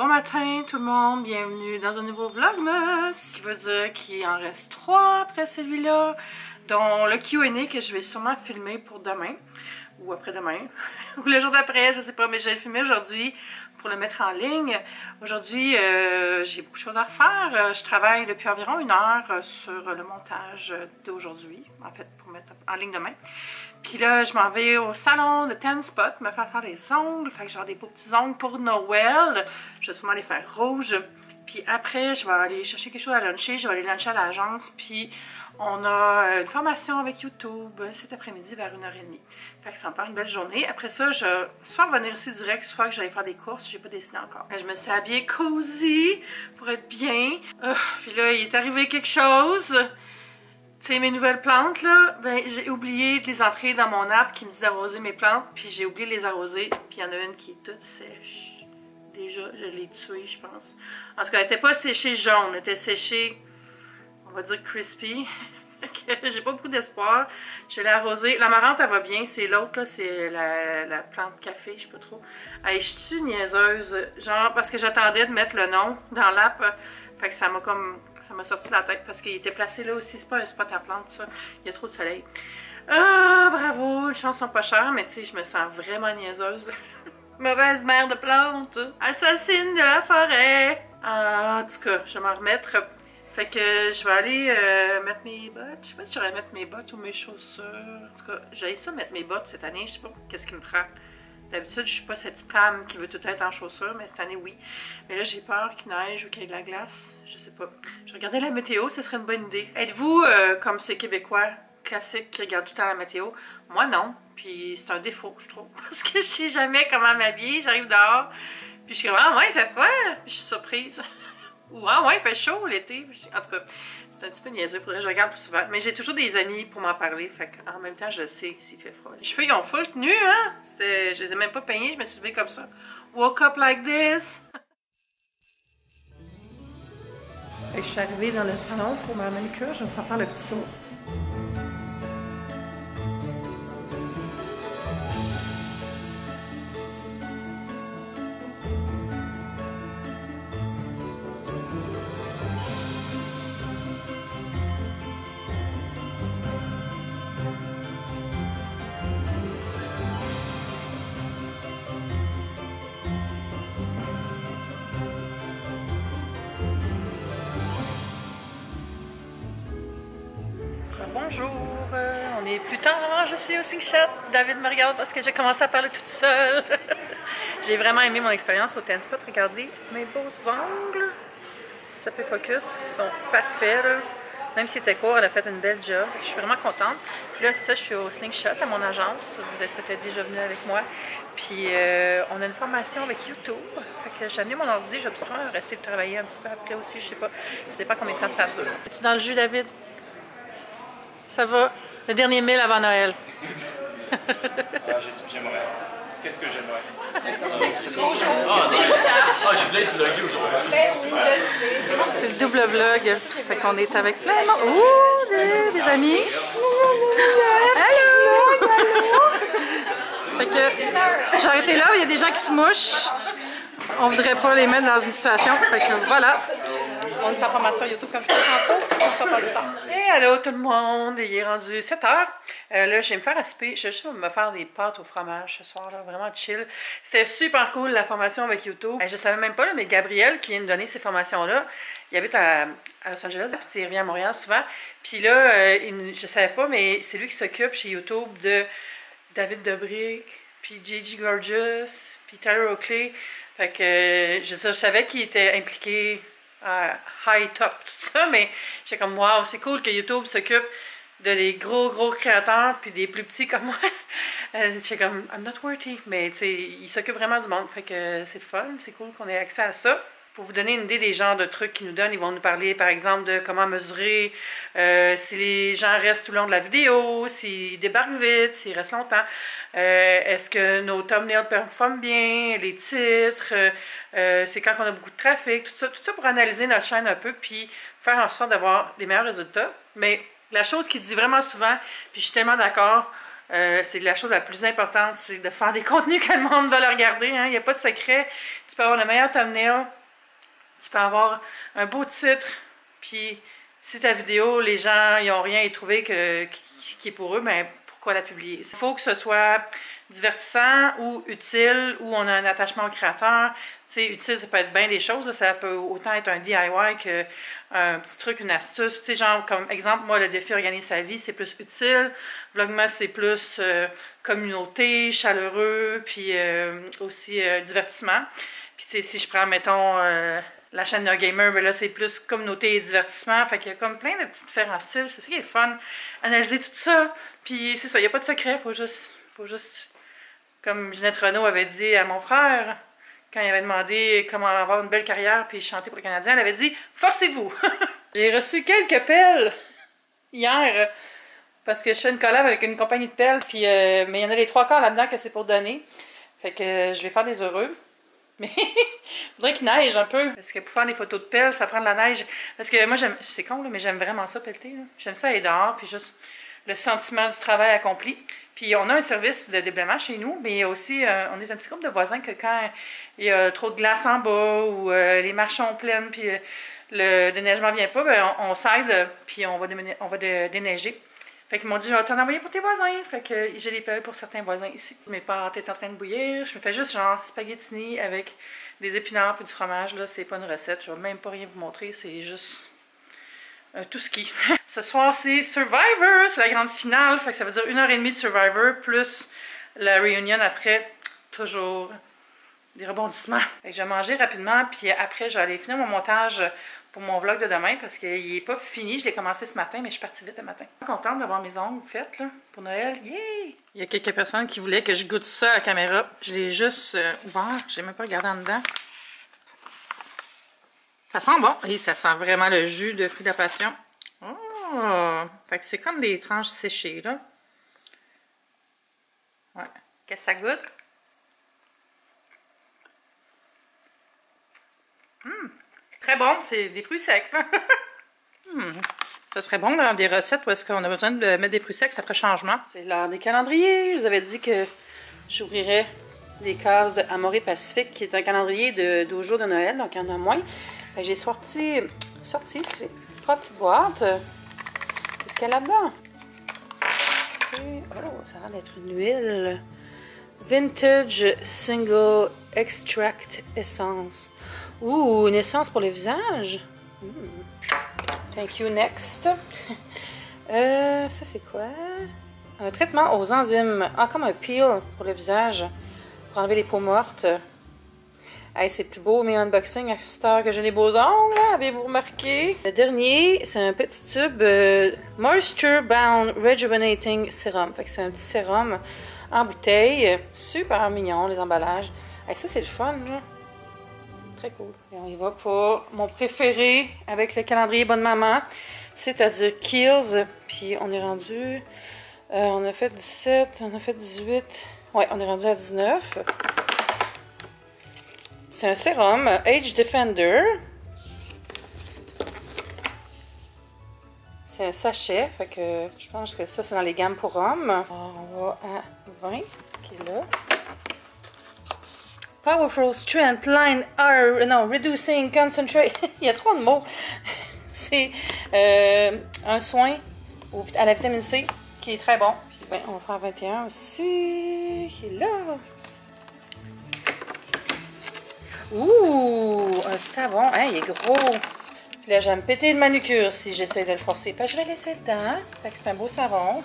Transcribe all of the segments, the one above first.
matin tout le monde, bienvenue dans un nouveau vlogmas, ce qui veut dire qu'il en reste 3 après celui-là, dont le Q&A que je vais sûrement filmer pour demain, ou après-demain, ou le jour d'après, je sais pas, mais je vais le filmer aujourd'hui pour le mettre en ligne. Aujourd'hui, j'ai beaucoup de choses à faire, je travaille depuis environ 1 heure sur le montage d'aujourd'hui, en fait pour mettre en ligne demain. Puis là, je m'en vais au salon de Ten Spot me faire les ongles. Fait que j'ai des beaux petits ongles pour Noël. Je vais sûrement les faire rouges. Puis après, je vais aller chercher quelque chose à luncher. Je vais aller luncher à l'agence. Puis on a une formation avec YouTube cet après-midi vers 1h30. Fait que ça me fait une belle journée. Après ça, je vais soit venir ici direct, soit que j'allais faire des courses. J'ai pas décidé encore. Je me suis habillée cozy pour être bien. Puis là, il est arrivé quelque chose. Tu sais, mes nouvelles plantes, là, ben, j'ai oublié de les entrer dans mon app qui me dit d'arroser mes plantes, puis j'ai oublié de les arroser, puis il y en a une qui est toute sèche. Déjà, je l'ai tuée, je pense. En tout cas, elle n'était pas séchée jaune, elle était séchée, on va dire crispy. J'ai pas beaucoup d'espoir. Je l'ai arrosée. L'amarante, elle va bien, c'est l'autre, là, c'est la plante café, je sais pas trop. Hey, je suis niaiseuse, genre, parce que j'attendais de mettre le nom dans l'app, fait que ça m'a comme... Ça m'a sorti de la tête parce qu'il était placé là aussi. C'est pas un spot à plante, ça. Il y a trop de soleil. Ah, bravo. Les chances sont pas chères, mais tu sais, je me sens vraiment niaiseuse. Mauvaise mère de plantes. Assassine de la forêt. En tout cas, je vais m'en remettre. Fait que je vais aller mettre mes bottes. Je sais pas si je vais mettre mes bottes ou mes chaussures. En tout cas, j'ai ça mettre mes bottes cette année. Je sais pas qu'est-ce qui me prend. D'habitude, je suis pas cette femme qui veut tout être en chaussures, mais cette année, oui. Mais là, j'ai peur qu'il neige ou qu'il y ait de la glace. Je sais pas. Je regardais la météo, ce serait une bonne idée. Êtes-vous comme ces Québécois classiques qui regardent tout le temps la météo? Moi, non. Puis c'est un défaut, je trouve. Parce que je sais jamais comment m'habiller. J'arrive dehors, puis je suis comme, ah ouais, il fait froid. Puis je suis surprise. Ou ah ouais, il fait chaud l'été. En tout cas, c'est un petit peu niaiseux. Il faudrait que je regarde plus souvent. Mais j'ai toujours des amis pour m'en parler. Fait qu'en même temps, je sais s'il fait froid. Les cheveux, ils ont full tenue, hein? Je les ai même pas peignés. Je me suis levée comme ça. Woke up like this. Fait que je suis arrivée dans le salon pour ma manucure. Je vais faire le petit tour. Bonjour, on est plus tard, je suis au Slingshot. David me regarde parce que j'ai commencé à parler toute seule. J'ai vraiment aimé mon expérience au Ten Spot. Regardez mes beaux ongles. Si ça peut focus, ils sont parfaits. Là. Même si c'était court, elle a fait une belle job. Je suis vraiment contente. Puis là, ça, je suis au Slingshot à mon agence. Vous êtes peut-être déjà venus avec moi. Puis on a une formation avec YouTube. Fait que j'ai amené mon ordi. Je vais peut-être rester travailler un petit peu après aussi. Je sais pas. Ça dépend combien de temps ça dure. Es-tu dans le jus, David? Ça va? Le dernier 1000 avant Noël. J'aimerais. Qu'est-ce que j'aimerais? Bonjour. Je voulais être vlogué aujourd'hui. Ben oui, je le sais. C'est le double vlog. Fait qu'on est avec plein de monde. Ouh, des amis. Allô! Fait que j'ai arrêté là, il y a des gens qui se mouchent. On voudrait pas les mettre dans une situation. Fait que voilà. On est en formation YouTube comme je disais tantôt. On s'en parle plus tard. Et allô tout le monde, il est rendu 7 h. Là, je vais me faire à souper. Je vais juste me faire des pâtes au fromage ce soir, là, vraiment chill. C'était super cool la formation avec YouTube. Je savais même pas, là, mais Gabriel qui vient de donner ces formations-là, il habite à Los Angeles, puis il revient à Montréal souvent. Puis là, je savais pas, mais c'est lui qui s'occupe chez YouTube de David Dobrik, puis Gigi Gorgeous, puis Tyler Oakley. Fait que je savais qu'il était impliqué high top, tout ça, mais j'étais comme wow, c'est cool que YouTube s'occupe de des gros créateurs puis des plus petits comme moi. J'étais comme I'm not worthy, mais tu sais, il s'occupe vraiment du monde, fait que c'est fun, c'est cool qu'on ait accès à ça. Pour vous donner une idée des genres de trucs qu'ils nous donnent, ils vont nous parler par exemple de comment mesurer, si les gens restent tout le long de la vidéo, s'ils débarquent vite, s'ils restent longtemps, est-ce que nos thumbnails performent bien, les titres, c'est quand on a beaucoup de trafic, tout ça pour analyser notre chaîne un peu, puis faire en sorte d'avoir les meilleurs résultats. Mais la chose qu'il dit vraiment souvent, puis je suis tellement d'accord, c'est la chose la plus importante, c'est de faire des contenus que le monde va le regarder. Hein? Il n'y a pas de secret. Tu peux avoir le meilleur thumbnail, Tu peux avoir un beau titre, puis si ta vidéo, les gens ils ont rien à trouver qui est pour eux, ben pourquoi la publier? Il faut que ce soit divertissant ou utile, ou on a un attachement au créateur. Tu sais, utile, ça peut être bien des choses. Là. Ça peut autant être un DIY qu'un petit truc, une astuce. Tu sais, genre, comme exemple, moi, le défi Organise sa vie, c'est plus utile. Vlogmas, c'est plus communauté, chaleureux, puis aussi divertissement. Puis, tu sais, si je prends, mettons, la chaîne d'un gamer, ben là, c'est plus communauté et divertissement. Fait qu'il y a comme plein de petits différents styles. C'est ça qui est fun. Analyser tout ça. Puis, c'est ça, il n'y a pas de secret. Faut juste, comme Ginette Renault avait dit à mon frère, quand il avait demandé comment avoir une belle carrière puis chanter pour le Canadien, elle avait dit « Forcez-vous! » J'ai reçu quelques pelles hier parce que je fais une collab avec une compagnie de pelles, puis, mais il y en a les 3/4 là-dedans que c'est pour donner. Fait que je vais faire des heureux. Mais il faudrait qu'il neige un peu. Parce que pour faire des photos de pelles, ça prend de la neige. Parce que moi, c'est con, là, mais j'aime vraiment ça, pelleter. J'aime ça aller dehors, puis juste le sentiment du travail accompli. Puis on a un service de déblaiement chez nous, mais il y a aussi, on est un petit groupe de voisins que quand il y a trop de glace en bas ou les marches sont pleines, puis le déneigement vient pas, ben on s'aide, puis on va déneiger. Fait qu'ils m'ont dit, je vais t'en envoyer pour tes voisins. Fait que j'ai des pelles pour certains voisins ici. Mes pâtes étaient en train de bouillir. Je me fais juste genre spaghettini avec des épinards et du fromage. Là, c'est pas une recette. Je vais même pas rien vous montrer. C'est juste tout ski. Ce soir, c'est Survivor. C'est la grande finale. Fait que ça veut dire 1h30 de Survivor plus la réunion après. Toujours des rebondissements. Fait que je vais manger rapidement. Puis après, je vais aller finir mon montage pour mon vlog de demain parce qu'il n'est pas fini. Je l'ai commencé ce matin, mais je suis partie vite le matin. Je suis contente d'avoir mes ongles faites là, pour Noël. Yay! Il y a quelques personnes qui voulaient que je goûte ça à la caméra. Je l'ai juste ouvert. Je n'ai même pas regardé en dedans. Ça sent bon. Et ça sent vraiment le jus de fruits de la passion. Oh! Fait que c'est comme des tranches séchées, là. Ouais. Qu'est-ce que ça goûte? Très bon, c'est des fruits secs. Ça serait bon dans des recettes où est-ce qu'on a besoin de mettre des fruits secs après changement. C'est l'heure des calendriers. Je vous avais dit que j'ouvrirais les cases de Amoré Pacifique, qui est un calendrier de jours de Noël, donc il y en a moins. J'ai sorti, excusez, 3 petites boîtes. Qu'est-ce qu'il y a là-dedans? Oh, ça a l'air d'être une huile. Vintage Single Extract Essence. Ouh, une essence pour le visage. Thank you, next. Ça, c'est quoi? Un traitement aux enzymes. Ah, comme un peel pour le visage. Pour enlever les peaux mortes. Hey, c'est plus beau, mes unboxings à cette heure que j'ai les beaux ongles, avez-vous remarqué? Le dernier, c'est un petit tube Moisture Bound Rejuvenating Serum. Fait que c'est un petit sérum en bouteille. Super mignon, les emballages. Hey, ça, c'est le fun, là. Très cool. Et on y va pour mon préféré avec le calendrier Bonne Maman, c'est-à-dire Kiehl's. Puis on est rendu, on a fait 17, on a fait 18, ouais, on est rendu à 19. C'est un sérum Age Defender. C'est un sachet, fait que je pense que ça c'est dans les gammes pour hommes. Alors, on va à 20, qui est là. Powerful Strength Line R, non, Reducing Concentrate. Il y a trop de mots. C'est un soin à la vitamine C qui est très bon. Puis, ben, on va faire 21 aussi. Qui est là. Ouh, un savon. Hein, il est gros. Puis là, je vais me péter de manucure si j'essaie de le forcer. Puis, je vais laisser le temps. Fait que c'est un beau savon.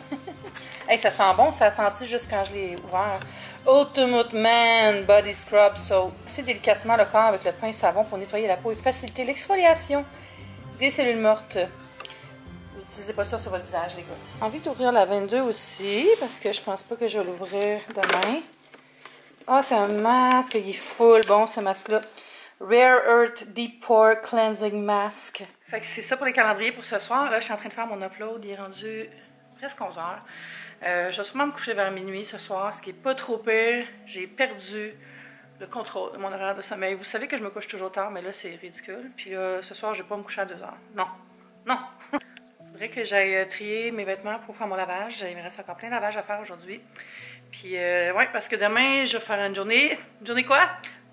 Hey, ça sent bon. Ça a senti juste quand je l'ai ouvert. Ultimate Man Body Scrub Soap. C'est délicatement le corps avec le pain savon pour nettoyer la peau et faciliter l'exfoliation des cellules mortes. Vous n'utilisez pas ça sur votre visage, les gars. J'ai envie d'ouvrir la 22 aussi parce que je pense pas que je vais l'ouvrir demain. Ah, c'est un masque. Il est full bon, ce masque-là. Rare Earth Deep Pore Cleansing Mask. Fait que c'est ça pour les calendriers pour ce soir. Là, je suis en train de faire mon upload. Il est rendu presque 11 h. Je vais sûrement me coucher vers minuit ce soir, ce qui n'est pas trop pire. J'ai perdu le contrôle de mon horaire de sommeil. Vous savez que je me couche toujours tard, mais là, c'est ridicule. Puis là, ce soir, je ne vais pas me coucher à 2 h. Non. Non. Il faudrait que j'aille trier mes vêtements pour faire mon lavage. Il me reste encore plein de lavage à faire aujourd'hui. Puis, ouais, parce que demain, je vais faire une journée... Une journée quoi?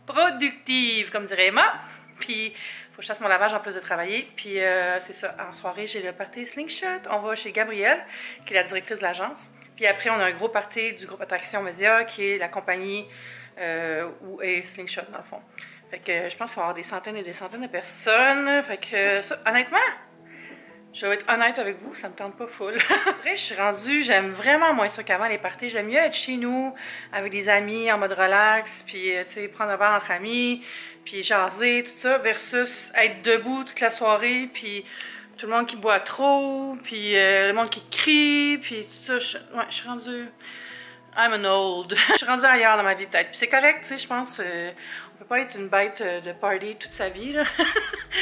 Productive, comme dirait Emma. Puis, Faut que je fasse mon lavage en plus de travailler. Puis c'est ça, en soirée, j'ai le party Slingshot. On va chez Gabrielle, qui est la directrice de l'agence. Puis après, on a un gros party du groupe Attraction Média, qui est la compagnie où est Slingshot, dans le fond. Fait que je pense qu'il va y avoir des centaines et des centaines de personnes. Fait que ça, honnêtement, je vais être honnête avec vous, ça me tente pas full. Je suis rendue, j'aime vraiment moins ça qu'avant les parties. J'aime mieux être chez nous, avec des amis, en mode relax, puis tu sais, prendre un verre entre amis, puis jaser, tout ça, versus être debout toute la soirée, puis tout le monde qui boit trop, puis le monde qui crie, puis tout ça. Ouais, je suis rendue... I'm an old. Je suis rendue ailleurs dans ma vie peut-être. Puis c'est correct, tu sais, je pense, on peut pas être une bête de party toute sa vie, là.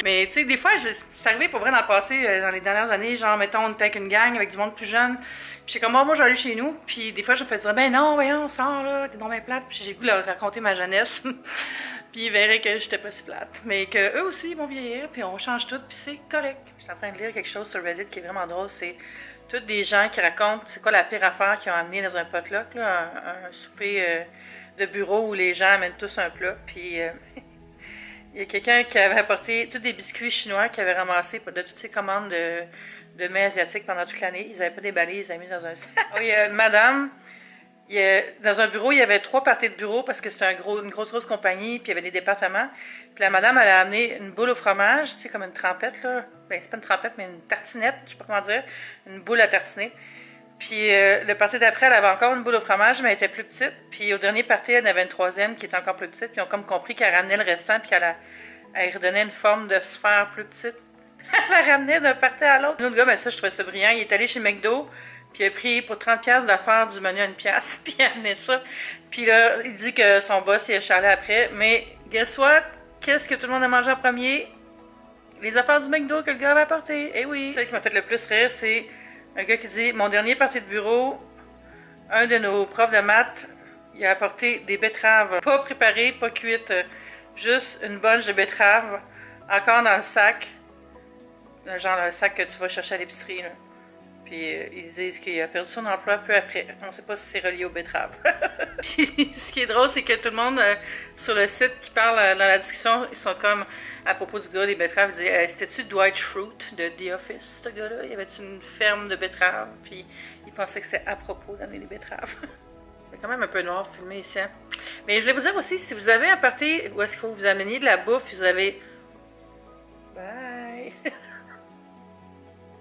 Mais tu sais, des fois, c'est arrivé pour vrai dans le passé, dans les dernières années, genre, mettons, on était avec une gang, avec du monde plus jeune. Puis j'étais comme, oh, moi, je vais aller chez nous. Puis des fois, je me faisais dire, ben non, voyons, on sort, là, t'es dans mes plate. Puis j'ai voulu leur raconter ma jeunesse. Puis ils verraient que j'étais pas si plate. Mais qu'eux aussi, ils vont vieillir, puis on change tout, puis c'est correct. Je suis en train de lire quelque chose sur Reddit qui est vraiment drôle, c'est toutes des gens qui racontent c'est quoi la pire affaire qu'ils ont amené dans un potluck, là, un souper de bureau où les gens amènent tous un plat. Puis il y a quelqu'un qui avait apporté tous des biscuits chinois qu'il avait ramassés de toutes ses commandes de mets asiatiques pendant toute l'année. Ils n'avaient pas déballé, ils les avaient mis dans un sac. Il y a une madame, dans un bureau, il y avait 3 parties de bureau parce que c'était une grosse compagnie, puis il y avait des départements. Puis la madame, elle a amené une boule au fromage, tu sais, comme une trempette, là. Ben, c'est pas une trempette, mais une tartinette, je sais pas comment dire, une boule à tartiner. Puis le party d'après, elle avait encore une boule au fromage, mais elle était plus petite. Puis au dernier party, elle en avait une 3e qui était encore plus petite. Puis ils ont comme compris qu'elle ramenait le restant, puis elle redonnait une forme de sphère plus petite. Elle la ramenait d'un party à l'autre. L'autre gars, ben ça, je trouvais ça brillant. Il est allé chez McDo, puis il a pris pour 30$ d'affaires du menu à 1$, puis il a amené ça. Puis là, il dit que son boss, il a chialé après. Mais guess what? Qu'est-ce que tout le monde a mangé en premier? Les affaires du McDo que le gars avait apportées. Eh oui! Celle qui m'a fait le plus rire, c'est un gars qui dit « Mon dernier party de bureau, un de nos profs de maths, il a apporté des betteraves pas préparées, pas cuites, juste une bunch de betteraves, encore dans le sac, genre le sac que tu vas chercher à l'épicerie. » Puis ils disent qu'il a perdu son emploi peu après. On ne sait pas si c'est relié aux betteraves. Puis ce qui est drôle, c'est que tout le monde sur le site qui parle dans la discussion, ils sont comme, à propos du gars des betteraves, ils disent c'était-tu Dwight Schrute de The Office, ce gars-là? Il y avait-tu une ferme de betteraves? Puis ils pensaient que c'était à propos d'amener des betteraves. C'est quand même un peu noir filmé ici. Hein? Mais je voulais vous dire aussi, si vous avez un party où est-ce qu'il faut vous ameniez de la bouffe, puis vous avez... Bye!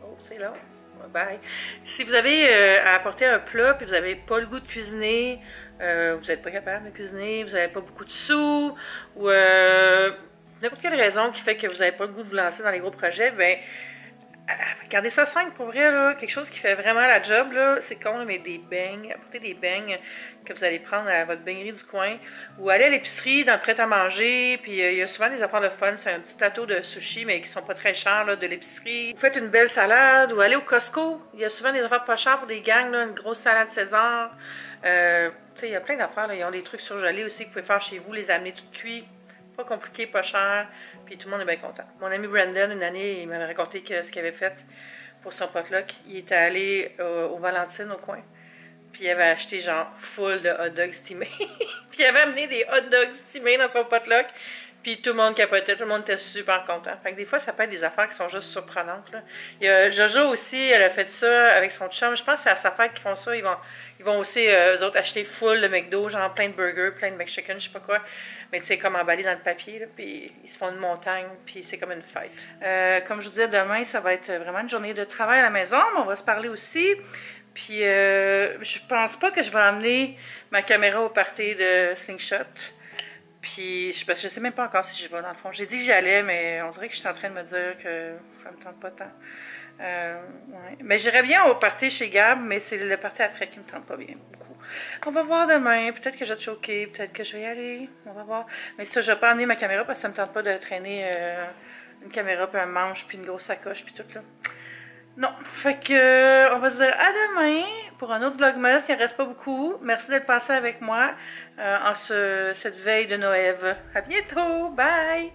Oh, c'est long. Bye. Si vous avez à apporter un plat puis vous n'avez pas le goût de cuisiner, vous n'êtes pas capable de cuisiner, vous n'avez pas beaucoup de sous, ou n'importe quelle raison qui fait que vous n'avez pas le goût de vous lancer dans les gros projets, bien, gardez ça simple pour vrai, là. Quelque chose qui fait vraiment la job, là, c'est con, mais des beignes, apportez des beignes que vous allez prendre à votre beignerie du coin, ou aller à l'épicerie dans le prêt-à-manger, puis il y a souvent des affaires de fun, c'est un petit plateau de sushi, mais qui sont pas très chers, là, de l'épicerie. Vous faites une belle salade, ou allez au Costco, il y a souvent des affaires pas chères pour des gangs, là, une grosse salade César, tu sais, il y a plein d'affaires, ils ont des trucs surgelés aussi que vous pouvez faire chez vous, les amener tout cuits, pas compliqué, pas cher, puis tout le monde est bien content. Mon ami Brandon, une année, il m'avait raconté que ce qu'il avait fait pour son potluck, il était allé au Valentine, au coin, puis il avait acheté genre full de hot dogs steamés. Puis il avait amené des hot dogs steamés dans son potluck, puis tout le monde capotait, tout le monde était super content. Fait que des fois, ça peut être des affaires qui sont juste surprenantes, là. Il y a Jojo aussi, elle a fait ça avec son chum. Je pense que c'est à sa fête qu'ils font ça. Ils vont aussi, eux autres, acheter full de McDo, genre plein de burgers, plein de McChicken, je sais pas quoi. Mais tu sais, comme emballé dans le papier, là, puis ils se font une montagne, puis c'est comme une fête. Comme je vous disais, demain, ça va être vraiment une journée de travail à la maison, mais on va se parler aussi. Puis je pense pas que je vais emmener ma caméra au party de Slingshot. Puis je sais même pas encore si j'y vais dans le fond. J'ai dit que j'y allais, mais on dirait que je suis en train de me dire que ça me tente pas tant. Ouais. Mais j'irais bien au party chez Gab, mais c'est le party après qui me tente pas bien beaucoup. On va voir demain. Peut-être que je vais te choquer, peut-être que je vais y aller. On va voir. Mais ça, je vais pas emmener ma caméra parce que ça me tente pas de traîner une caméra, puis un manche, puis une grosse sacoche, puis tout là. Non, fait que on va se dire à demain pour un autre vlogmas. Il ne reste pas beaucoup. Merci d'être passé avec moi en cette veille de Noël. À bientôt, bye!